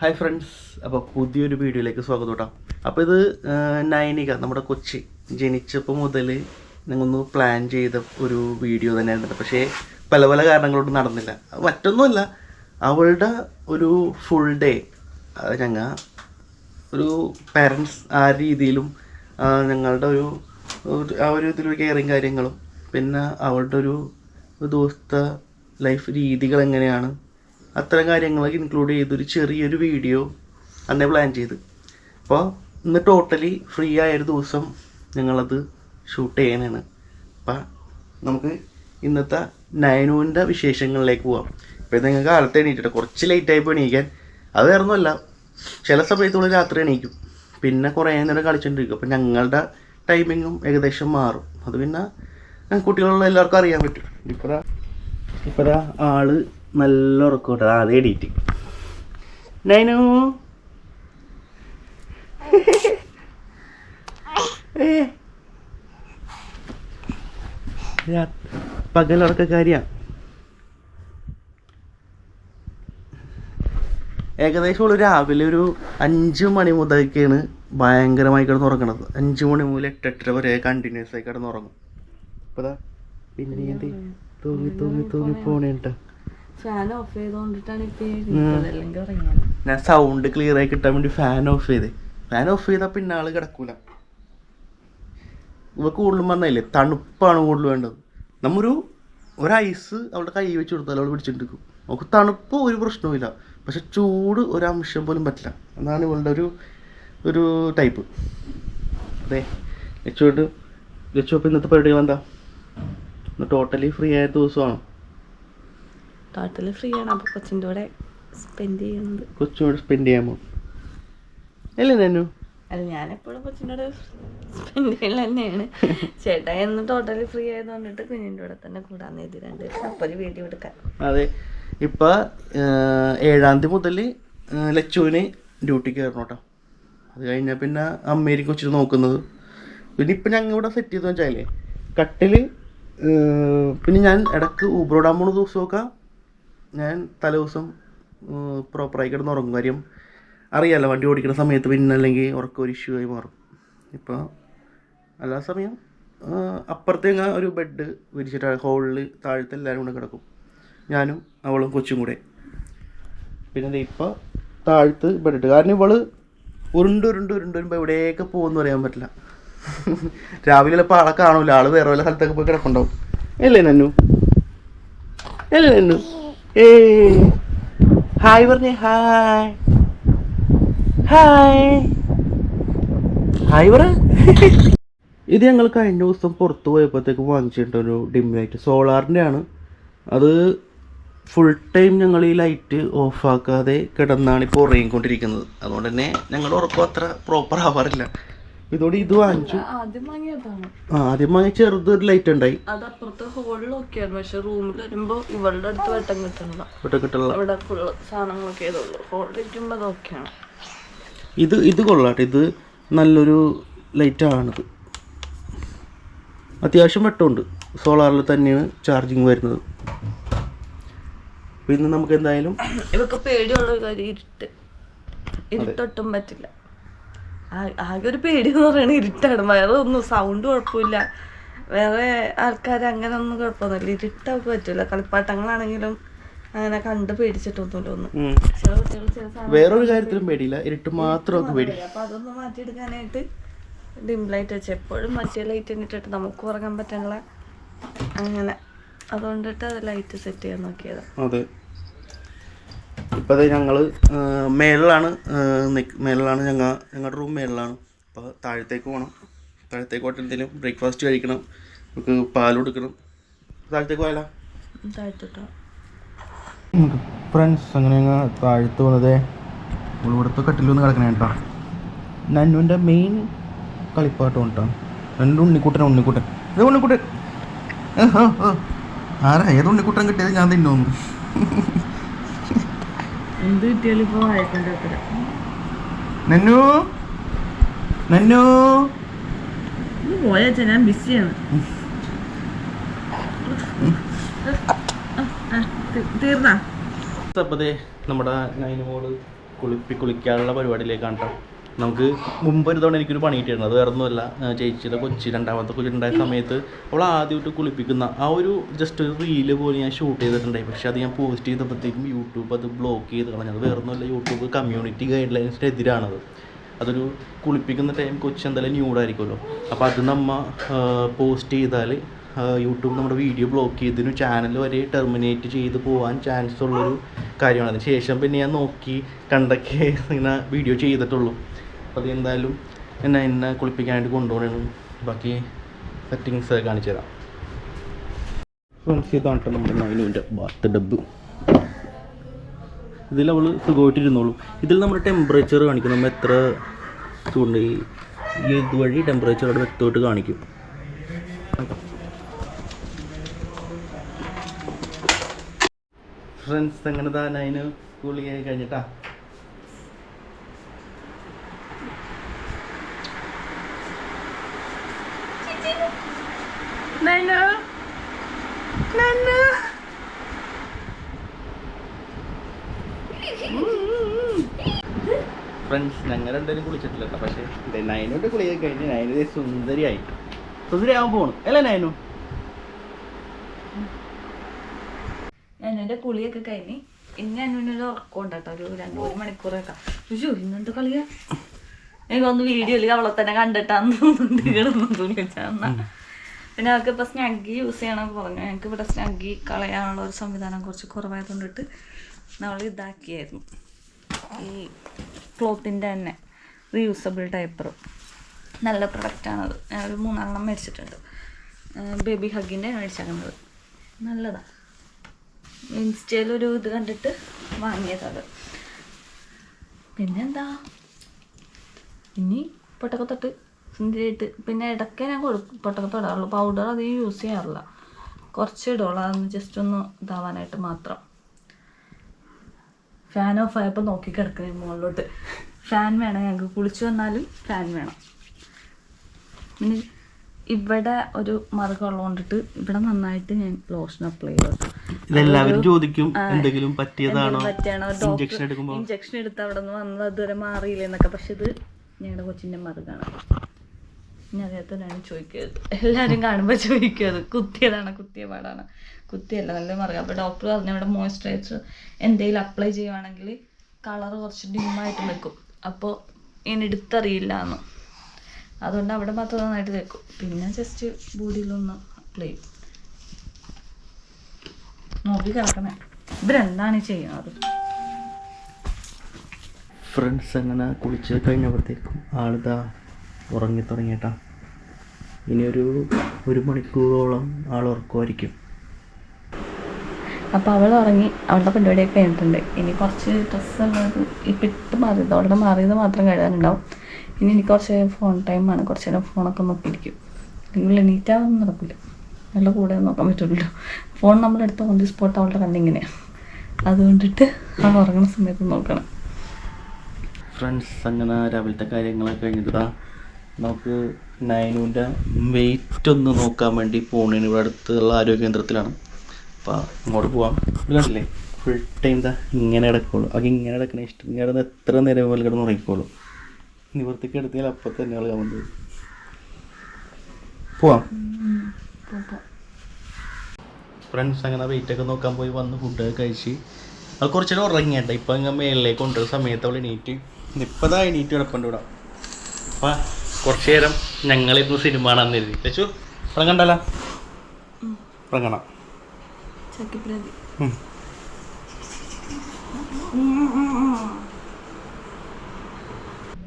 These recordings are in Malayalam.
ഹായ് ഫ്രണ്ട്സ്, അപ്പോൾ പുതിയൊരു വീഡിയോയിലേക്ക് സ്വാഗതം കേട്ടോ. അപ്പോൾ ഇത് നൈനിക നമ്മുടെ കൊച്ചി ജനിച്ചപ്പോൾ മുതൽ ഞങ്ങളൊന്ന് പ്ലാൻ ചെയ്ത ഒരു വീഡിയോ തന്നെയായിരുന്നു. പക്ഷേ പല പല കാരണങ്ങളോടും നടന്നില്ല. മറ്റൊന്നുമല്ല, അവളുടെ ഒരു ഫുൾ ഡേ ഞങ്ങൾ ഒരു പാരൻസ് ആ രീതിയിലും ഞങ്ങളുടെ ആ ഒരു ഇതിലൊരു കെയറിങ് കാര്യങ്ങളും പിന്നെ അവളുടെ ഒരു ദിവസത്തെ ലൈഫ് രീതികൾ എങ്ങനെയാണ്, അത്തരം കാര്യങ്ങളൊക്കെ ഇൻക്ലൂഡ് ചെയ്തൊരു ചെറിയൊരു വീഡിയോ അന്നേ പ്ലാൻ ചെയ്ത്. അപ്പോൾ ഇന്ന് ടോട്ടലി ഫ്രീ ആയൊരു ദിവസം ഞങ്ങളത് ഷൂട്ട് ചെയ്യാനാണ്. അപ്പം നമുക്ക് ഇന്നത്തെ നയനുവിൻ്റെ വിശേഷങ്ങളിലേക്ക് പോവാം. ഇപ്പോൾ നിങ്ങൾക്ക് കാലത്ത് എണീറ്റിട്ട് കുറച്ച് ലേറ്റായി എണീക്കാൻ. അത് വേറെ ഒന്നുമല്ല, ചില സമയത്തുള്ള രാത്രി എണീക്കും, പിന്നെ കുറേ നേരം കളിച്ചുകൊണ്ടിരിക്കും. അപ്പം ഞങ്ങളുടെ ടൈമിങ്ങും ഏകദേശം മാറും. അത് പിന്നെ കുട്ടികളുള്ള എല്ലാവർക്കും അറിയാൻ പറ്റും. ഇപ്പോഴാ ആള് നല്ല ഉറക്കോട്ടെ. ആദ്യം എഡീറ്റ് നൈനു പകലുറക്കക്കാരിയാണ്. ഏകദേശം ഒരു രാവിലെ ഒരു 5 മണി മുതലൊക്കെയാണ് ഭയങ്കരമായി കിടന്നുറങ്ങണത്. 5 മണി മുതൽ 8-8 വരെ കണ്ടിന്യൂസ് ആയി കിടന്നുറങ്ങും. ഇപ്പതാ പിന്നെ തൂങ്ങി പോണേട്ടോ. ഞാൻ സൗണ്ട് ക്ലിയർ ആയി കിട്ടാൻ വേണ്ടി ഫാൻ ഓഫ് ചെയ്താൽ പിന്നെ ആള് കിടക്കൂല. ഇവ കൂടുതലും വന്നില്ലേ, തണുപ്പാണ് കൂടുതൽ വേണ്ടത്. നമ്മൊരു ഐസ് അവളുടെ കൈ വെച്ച് കൊടുത്താൽ അവൾ പിടിച്ചിട്ടിരിക്കും. നമുക്ക് തണുപ്പ് ഒരു പ്രശ്നവുമില്ല, പക്ഷെ ചൂട് ഒരംശം പോലും പറ്റില്ല. അതാണ് ഇവളുടെ ഒരു ടൈപ്പ്. അതെ, ലച്ചുവപ്പ് ഇന്നത്തെ പരിപാടി എന്താ? ടോട്ടലി ഫ്രീ ആയ ദിവസമാണ്. ടോട്ടലി ഫ്രീ ആണ്. അപ്പോൾ കൊച്ചിൻ്റെ കൂടെ സ്പെൻഡ് ചെയ്യാമോ അല്ലേ നന്നു? അല്ല, ഞാനെപ്പോഴും കൊച്ചിൻ്റെ കൂടെ സ്പെൻഡ് ചെയ്യൽ തന്നെയാണ്. ചേട്ടാ എന്ന് ടോട്ടലി ഫ്രീ ആയതുകൊണ്ടിട്ട് കുഞ്ഞിൻ്റെ കൂടെ തന്നെ കൂടാന്ന് എഴുതി 2 ദിവസം അപ്പോൾ ഒരു വീഡിയോ എടുക്കാൻ. അതെ, ഇപ്പം 7-ാം തീയതി മുതൽ ലച്ചുവിന് ഡ്യൂട്ടിക്ക് കയറണം കേട്ടോ. അത് കഴിഞ്ഞാൽ പിന്നെ അമ്മേരിക്കും കൊച്ചിട്ട് നോക്കുന്നത്. പിന്നെ ഇപ്പം ഞങ്ങൾ ഇവിടെ സെറ്റ് ചെയ്തെന്ന് വെച്ചാലേ കട്ടിൽ, പിന്നെ ഞാൻ ഇടയ്ക്ക് ഊബറോടാൻ പോണ ദിവസമൊക്കെ ഞാൻ തലേദിവസം പ്രോപ്പറായി കിടന്ന് ഉറങ്ങും. കാര്യം അറിയാമല്ലോ, വണ്ടി ഓടിക്കുന്ന സമയത്ത് പിന്നെ അല്ലെങ്കിൽ ഉറക്കം ഒരു ഇഷ്യൂ ആയി മാറും. ഇപ്പോൾ എല്ലാ സമയം അപ്പുറത്തേങ്ങ ഒരു ബെഡ് വിരിച്ചിട്ട് ഹോളിൽ താഴത്തെ എല്ലാവരും കൂടെ കിടക്കും, ഞാനും അവളും കൊച്ചും കൂടെ. പിന്നെ ഇപ്പോൾ താഴത്ത് ബെഡിട്ട്, കാരണം ഇവള് ഉരുണ്ട് വരുമ്പോൾ എവിടെയൊക്കെ പോകുമെന്ന് പറയാൻ പറ്റില്ല. രാവിലെ ചിലപ്പോൾ ആളെ കാണൂല, ആള് വേറെ വല്ല സ്ഥലത്തൊക്കെ പോയി കിടപ്പുണ്ടാവും. അല്ലേ നന്നു? ഹായ് പറഞ്ഞേ. ഹായ് പറ. ഇത് ഞങ്ങൾ കഴിഞ്ഞ ദിവസം പുറത്ത് പോയപ്പോഴത്തേക്ക് വാങ്ങിച്ചിട്ടൊരു ഡിം ലൈറ്റ്, സോളാറിൻ്റെ ആണ്. അത് ഫുൾ ടൈം ഞങ്ങൾ ഈ ലൈറ്റ് ഓഫാക്കാതെ കിടന്നാണ് ഇപ്പോൾ ഉറങ്ങിക്കൊണ്ടിരിക്കുന്നത്. അതുകൊണ്ട് തന്നെ ഞങ്ങളുടെ ഉറക്കം അത്ര പ്രോപ്പർ ആവാറില്ല. ഇതോടെ ഇത് വാങ്ങിച്ചു. ആദ്യം വാങ്ങിയ ചെറുതൊരു ലൈറ്റ് ഉണ്ടായി, അത് അപ്പുറത്ത് ഹോളിൽ നോക്കിയായിരുന്നു. പക്ഷെ റൂമിൽ വരുമ്പോൾ ഇവളുടെ അടുത്ത് വെട്ടം കിട്ടണില്ല. ഇവിടെ ഫുള്ള് സാധനങ്ങളൊക്കെ ചെയ്തുള്ളൂ. ഹോളിലിരിക്കുമ്പോൾ അതൊക്കെയാണ്. ഇത് കൊള്ളാട്ടെ, ഇത് നല്ലൊരു ലൈറ്റാണിത്. അത്യാവശ്യം വെട്ടമുണ്ട്. സോളാറിൽ തന്നെയാണ് ചാർജിങ് വരുന്നത്. പിന്നെ നമുക്ക് എന്തായാലും ഇവർക്ക് പേടിയുള്ളൊരു കാര്യം ഇരുട്ടൊട്ടും പറ്റില്ല. ആകെ ഒരു പേടി എന്ന് പറയുന്നത് ഇരുട്ടാണ്. വേറെ ഒന്നും സൗണ്ട് കുഴപ്പമില്ല, വേറെ ആൾക്കാർ അങ്ങനെ ഒന്നും കുഴപ്പമൊന്നുമില്ല. ഇരുട്ടൊക്കെ പറ്റില്ല. കളിപ്പാട്ടങ്ങളാണെങ്കിലും അങ്ങനെ കണ്ട് പേടിച്ചിട്ടൊന്നുമില്ല. ഒന്നും ചില കുട്ടികൾ വേറൊരു കാര്യത്തിലും പേടിയില്ല, ഇരുട്ട് മാത്രം പേടി. അപ്പൊ അതൊന്നും മാറ്റിയെടുക്കാനായിട്ട് ഡിം ലൈറ്റ് വെച്ച് എപ്പോഴും മറ്റേ ലൈറ്റ് ഇട്ടിട്ട് നമുക്ക് ഉറങ്ങാൻ പറ്റാനുള്ള അങ്ങനെ, അതുകൊണ്ടിട്ട് അത് ലൈറ്റ് സെറ്റ് ചെയ്യാൻ നോക്കിയതാണ്. അതെ, ഇപ്പോൾ ഞങ്ങൾ മേളിലാണ് ഞങ്ങളുടെ റൂം മേളിലാണ്. അപ്പോൾ താഴത്തേക്ക് പോകണം. താഴത്തേക്ക് പോയിട്ട് എന്തെങ്കിലും ബ്രേക്ക്ഫാസ്റ്റ് കഴിക്കണം, നമുക്ക് പാൽ കൊടുക്കണം. താഴത്തേക്ക് പോയാലോ? താഴത്തോട്ടോ ഫ്രണ്ട്സ്, അങ്ങനെ ഞങ്ങൾ താഴത്ത് പോകുന്നത് ഇവിടുത്തെ കട്ടിലൊന്ന് കിടക്കണേ കേട്ടോ. നന്നുവിൻ്റെ മെയിൻ കളിപ്പാട്ടം കേട്ടോ. എൻ്റെ ഉണ്ണിക്കുട്ടൻ ഇത് ഉണ്ണിക്കുട്ടൻ. ആരാ ഏത് ഉണ്ണിക്കുട്ടൻ കിട്ടിയത് ഞാൻ തിന്നോന്നു. എന്ത് കിട്ടിയാലും ഇപ്പോൾ നന്നു പോയാ ഞാൻ ബിസിയാണ്. തീർന്നാ നമ്മുടെ നൈനുമോള് കുളിക്കാനുള്ള പരിപാടിയിലേക്കാണ് കേട്ടോ. നമുക്ക് മുമ്പ് ഒരു തവണ എനിക്കൊരു പണി കിട്ടിയിരുന്നു. അത് വേറെ ഒന്നുമല്ല, ചേച്ചിയുടെ കൊച്ചി രണ്ടാമത്തെ കൊച്ചി ഉണ്ടായ സമയത്ത് അവൾ ആദ്യമായിട്ട് കുളിപ്പിക്കുന്ന ആ ഒരു ജസ്റ്റ് ഒരു റീല് പോലെ ഞാൻ ഷൂട്ട് ചെയ്തിട്ടുണ്ടായി. പക്ഷേ അത് ഞാൻ പോസ്റ്റ് ചെയ്തപ്പോഴത്തേക്കും യൂട്യൂബ് അത് ബ്ലോക്ക് ചെയ്ത് കളഞ്ഞത്. വേറെ ഒന്നുമല്ല, യൂട്യൂബ് കമ്മ്യൂണിറ്റി ഗൈഡ് ലൈൻസിന് എതിരാണത്. അതൊരു കുളിപ്പിക്കുന്ന ടൈം കൊച്ചി എന്തായാലും ന്യൂഡായിരിക്കുമല്ലോ. അപ്പോൾ അത് നമ്മ പോസ്റ്റ് ചെയ്താൽ യൂട്യൂബ് നമ്മുടെ വീഡിയോ ബ്ലോക്ക് ചെയ്തതിന് ചാനൽ വരെ ടെർമിനേറ്റ് ചെയ്ത് പോകാൻ ചാൻസ് ഉള്ളൊരു കാര്യമാണ്. അതിന് ശേഷം പിന്നെ ഞാൻ നോക്കി കണ്ടൊക്കെ ഇങ്ങനെ വീഡിയോ ചെയ്തിട്ടുള്ളൂ. അപ്പോൾ അത് എന്തായാലും എന്നെ കുളിപ്പിക്കാനായിട്ട് കൊണ്ടുപോകണം. ബാക്കി സെറ്റിങ്സ് കാണിച്ചു തരാം. ഫ്രണ്ട്സ്, ഇതാണ് നമ്മുടെ നൈനുവിൻ്റെ ബാത്ത് ഡബ്ബ്. ഇതിൽ അവൾ സുഖമായിട്ടിരുന്നോളും. ഇതിൽ നമ്മുടെ ടെമ്പറേച്ചർ കാണിക്കും, നമ്മൾ എത്ര ചൂണ്ട് ഈ ഇതുവഴി ടെമ്പറേച്ചർ അവിടെ വ്യക്തമായിട്ട് കാണിക്കും. ഫ്രണ്ട്സ്, അങ്ങനെ തന്നെ അതിന് കുളിയായി കഴിഞ്ഞിട്ടാ ഫ്രണ്ട്സ്, ഞങ്ങൾ രണ്ടുപേരും കുളിച്ചിട്ടില്ല കേട്ടോ. പക്ഷേ നൈനോട്ട് കുളിയൊക്കെ കഴിഞ്ഞ് നൈനു സുന്ദരിയായി സുന്ദരിയാവാൻ പോകണം അല്ലേ നൈനു? എൻ്റെ കുളിയൊക്കെ കഴിഞ്ഞ് ഇനി അനുവിനൊരു ഉറക്കം ഉണ്ട് കേട്ടോ, ഒരു 2 മണിക്കൂറൊക്കെ. ഇന്നുണ്ട് കളിയാ, എനിക്കൊന്ന് വീഡിയോയിൽ അവളെ തന്നെ കണ്ടിട്ടാന്ന് തോന്നുന്നുണ്ട്. പിന്നെ അവർക്ക് ഇപ്പോൾ സ്നഗ്ഗി യൂസ് ചെയ്യണമെന്ന് പറഞ്ഞു. ഞങ്ങൾക്ക് ഇവിടെ സ്നഗ്ഗി കളയാനുള്ള ഒരു സംവിധാനം കുറച്ച് കുറവായതുകൊണ്ടിട്ട് നമ്മൾ ഇതാക്കിയായിരുന്നു. ഈ ക്ലോത്തിൻ്റെ തന്നെ റീയൂസബിൾ ഡയപ്പർ, നല്ല പ്രൊഡക്റ്റാണത്. ഞാനൊരു 3 മേടിച്ചിട്ടുണ്ട്. ബേബി ഹഗ്ഗിൻ്റെ മേടിച്ചേക്കുന്നത് നല്ലതാണ്. ഇൻസ്റ്റയിലൊരു ഇത് കണ്ടിട്ട് വാങ്ങിയതത്. പിന്നെന്താ, ഇനി പൊട്ടക്കത്തൊട്ട് സുന്ദരിയായിട്ട്. പിന്നെ ഇടയ്ക്ക് ഞാൻ പൊട്ടക്കത്ത് ഇടാറുള്ളൂ, പൗഡർ അധികം യൂസ് ചെയ്യാറില്ല. കുറച്ച് ഇടുള്ളൂ, അതൊന്ന് ജസ്റ്റ് ഒന്ന് ഇതാവാനായിട്ട് മാത്രം. ഫാൻ ഓഫ് ആയപ്പോൾ നോക്കി കിടക്കുന്നത് മുകളിലോട്ട്. ഫാൻ വേണം ഞങ്ങൾക്ക്, കുളിച്ചു വന്നാലും ഫാൻ വേണം. പിന്നെ ഇവിടെ ഒരു മറുകം ഉള്ളതുകൊണ്ടിട്ട് ഇവിടെ നന്നായിട്ട് ഞാൻ ലോഷൻ അപ്ലൈ ചെയ്തു. ഇതെല്ലാവരും ചോദിക്കും എന്തെങ്കിലും പറ്റിയതാണോ, ഇഞ്ചക്ഷൻ എടുത്ത് അവിടെ നിന്ന് വന്നത് അതുവരെ മാറിയില്ല എന്നൊക്കെ. പക്ഷെ ഇത് ഞങ്ങളുടെ കൊച്ചിൻ്റെ മറുകാണ്. ഞാൻ അറിയാത്തവരാണ് ചോദിക്കരുത്, എല്ലാവരും കാണുമ്പോൾ ചോദിക്കരുത് കുത്തിയതാണ്, കുത്തിയ പാടാണ്. കുത്തിയല്ല, നല്ല മറുക. അപ്പോൾ ഡോക്ടർ പറഞ്ഞു ഇവിടെ മോയ്സ്ചറൈസർ എന്തെങ്കിലും അപ്ലൈ ചെയ്യുവാണെങ്കിൽ കളർ കുറച്ച് ഡിമ്മായിട്ട് നിൽക്കും, അപ്പോൾ ഇനി എടുത്തറിയില്ല എന്ന്. അതുകൊണ്ട് അവിടെ മാത്രം നന്നായിട്ട് തേക്കും. പിന്നെ ജസ്റ്റ് ബോഡിയിലൊന്ന് അപ്ലൈ ചെയ്യും. നോക്കി കിടക്കണേ, ഇവരെന്താണ് ചെയ്യുന്നത്? ഫ്രണ്ട്സ്, അങ്ങനെ കുളിച്ച് കഴിഞ്ഞപ്പോഴത്തേക്കും ആളിതാ ഉറങ്ങി തുടങ്ങിയിട്ടാ. ഇനിയൊരു 1 മണിക്കൂറോളം ആൾ ഉറക്കമായിരിക്കും. അപ്പോൾ അവൾ ഉറങ്ങി, അവളുടെ പരിപാടിയൊക്കെ കഴിഞ്ഞിട്ടുണ്ട്. ഇനി കുറച്ച് ഡ്രസ്സുള്ളത് ഇപ്പം ഇട്ട് മാറിയത്, അവളുടെ മാറിയത് മാത്രം കഴുകാനുണ്ടാവും. ഇനി എനിക്ക് കുറച്ച് ഫോൺ ടൈമാണ്, കുറച്ച് നേരം ഫോണൊക്കെ നോക്കിയിരിക്കും. അല്ലെങ്കിൽ എണീറ്റാതൊന്നും നടക്കില്ല, നല്ല കൂടെ നോക്കാൻ പറ്റുള്ളൂ. ഫോൺ നമ്മളെടുത്ത് ഓൺ ദി സ്പോട്ട് അവളുടെ കണ്ണിങ്ങനെയാണ്, അതുകൊണ്ടിട്ട് അവൾ ഉറങ്ങുന്ന സമയത്ത് നോക്കണം. ഫ്രണ്ട്സ്, അങ്ങനെ രാവിലത്തെ കാര്യങ്ങളൊക്കെ കഴിഞ്ഞിട്ടാ നമുക്ക് നൈനുവിൻ്റെ വെയിറ്റ് ഒന്ന് നോക്കാൻ വേണ്ടി പോണേന്. ഇവിടെ അടുത്തുള്ള ആരോഗ്യ കേന്ദ്രത്തിലാണ്. അപ്പോൾ ഇങ്ങോട്ട് പോവാം. ഇത് കണ്ടില്ലേ, ഫുൾ ടൈം ഇതാ ഇങ്ങനെ കിടക്കുള്ളൂ. അത് ഇങ്ങനെ കിടക്കണ ഇഷ്ടം. ഇങ്ങനെ എത്ര നേരം പോലെ കിടന്ന് ഉറങ്ങിക്കോളൂ. നിവർത്തിക്ക് എടുത്താൽ അപ്പം തന്നെ ആൾ കാണുന്നത്. പോവാം ഫ്രണ്ട്സ്. അങ്ങനെ വെയിറ്റൊക്കെ നോക്കാൻ പോയി വന്ന് ഫുഡൊക്കെ കഴിച്ച് അത് കുറച്ച് നേരം ഉറങ്ങിയണ്ട. ഇപ്പം ഇങ്ങനെ മേളിലേക്ക് കൊണ്ടുവരുന്ന സമയത്ത് അവൾ എണീറ്റ് ഇപ്പതാ എണീറ്റ് കിടപ്പുണ്ട് ഇവിടെ. അപ്പം കുറച്ച് നേരം ഞങ്ങളിരുന്ന് സിനിമ കാണാൻ എഴുതി വെച്ചു. ഉറങ്ങണ്ടല്ലോ, ഉറങ്ങണം.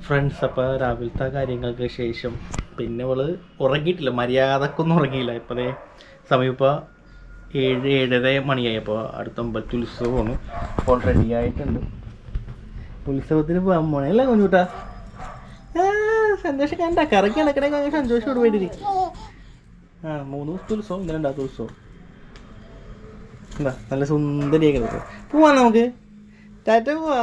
ഫ്രണ്ട്സ്, അപ്പോൾ രാവിലത്തെ കാര്യങ്ങൾക്ക് ശേഷം പിന്നെ അവൾ ഉറങ്ങിയിട്ടില്ല, മര്യാദക്കൊന്നും ഉറങ്ങിയില്ല. ഇപ്പോഴേ സമയം ഇപ്പോൾ 7-7:30 മണിയായി. അപ്പോൾ അടുത്ത അമ്പലത്തിൽ ഉത്സവമാണ്. അപ്പോൾ റെഡി ആയിട്ടുണ്ട്. ഉത്സവത്തിന് പോകാൻ പോണേ അല്ലേ കുഞ്ഞൂട്ടാ? സന്തോഷം കണ്ട കറക്കി നടക്കണേ, സന്തോഷത്തോട് പോയിട്ടിരിക്കും. 3 ദിവസത്തെ ഉത്സവം, ഇന്നലെ 2ാമത്തെ ഉത്സവം. എന്താ നല്ല സുന്ദരിയൊക്കെ കിടക്കും. പോവാ നമുക്ക്, ടാറ്റ പോവാ.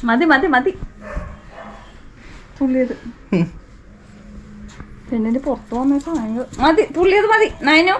മതി മതി മതി തുള്ളിയത്. പെണ്ണിന്റെ പുറത്ത് വന്നേക്കോ മതി, തുള്ളിയത് മതി. നൈനോ